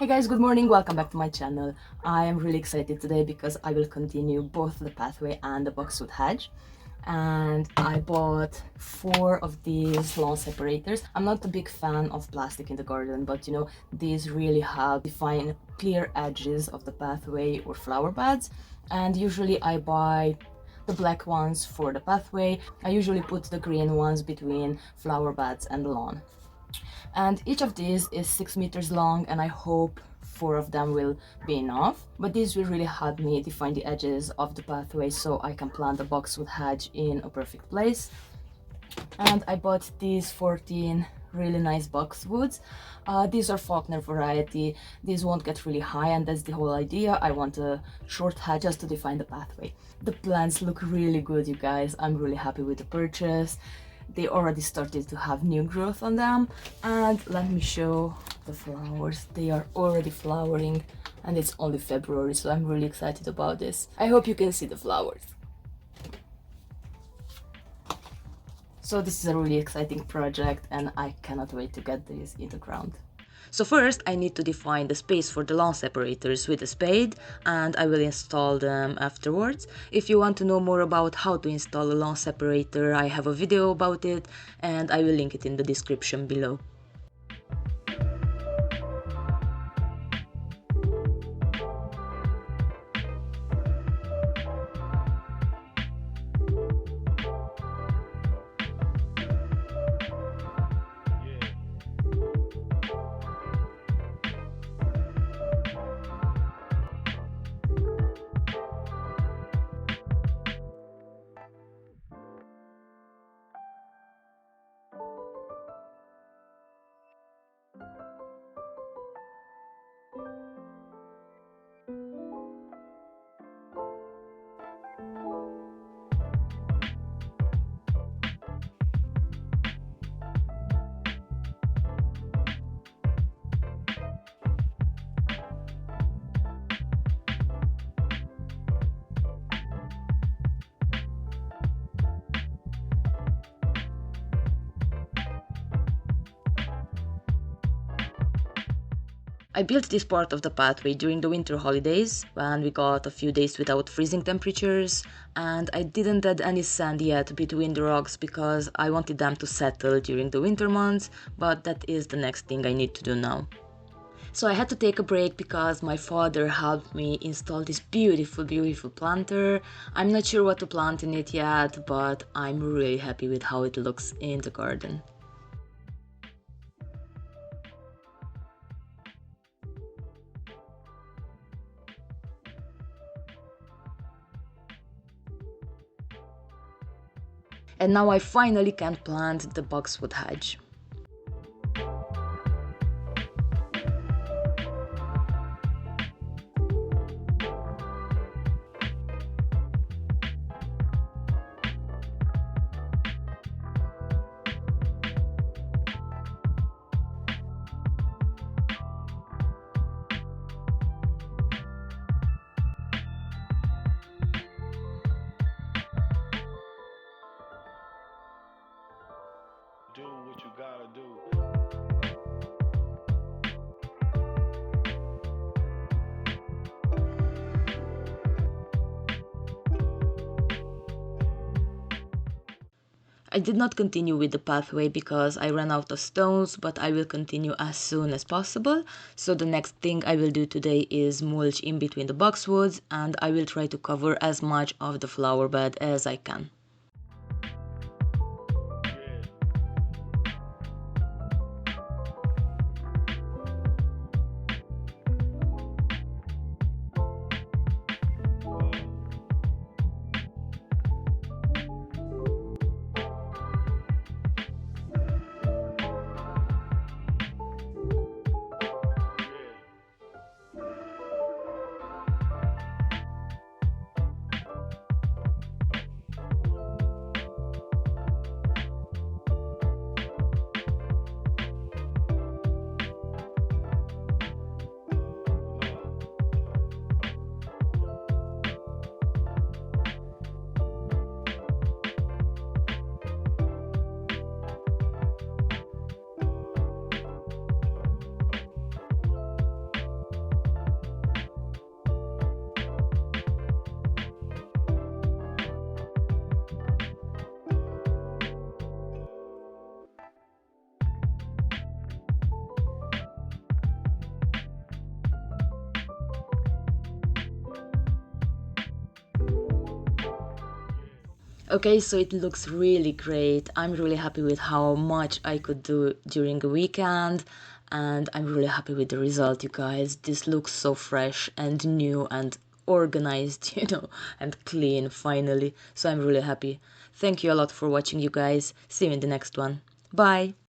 Hey guys, good morning, welcome back to my channel. I am really excited today because I will continue both the pathway and the boxwood hedge. And I bought 4 of these lawn separators. I'm not a big fan of plastic in the garden, but you know, these really help define clear edges of the pathway or flower beds. And usually I buy the black ones for the pathway. I usually put the green ones between flower beds and the lawn. And each of these is 6 meters long, and I hope 4 of them will be enough. But these will really help me define the edges of the pathway so I can plant the boxwood hedge in a perfect place. And I bought these 14 really nice boxwoods. These are Faulkner variety. These won't get really high, and that's the whole idea. I want a short hedge just to define the pathway. The plants look really good, you guys. I'm really happy with the purchase. They already started to have new growth on them, and let me show the flowers. They are already flowering, and it's only February, so I'm really excited about this. I hope you can see the flowers. So this is a really exciting project, and I cannot wait to get these in the ground. So first I need to define the space for the lawn separators with a spade, and I will install them afterwards. If you want to know more about how to install a lawn separator, I have a video about it, and I will link it in the description below. I built this part of the pathway during the winter holidays when we got a few days without freezing temperatures, and I didn't add any sand yet between the rocks because I wanted them to settle during the winter months, but that is the next thing I need to do now. So I had to take a break because my father helped me install this beautiful planter. I'm not sure what to plant in it yet, but I'm really happy with how it looks in the garden. And now I finally can plant the boxwood hedge. Do what you gotta do. I did not continue with the pathway because I ran out of stones, but I will continue as soon as possible. So the next thing I will do today is mulch in between the boxwoods, and I will try to cover as much of the flower bed as I can. Okay, so it looks really great. I'm really happy with how much I could do during a weekend, and I'm really happy with the result, you guys. This looks so fresh and new and organized, and clean finally. So I'm really happy. Thank you a lot for watching, you guys. See you in the next one. Bye!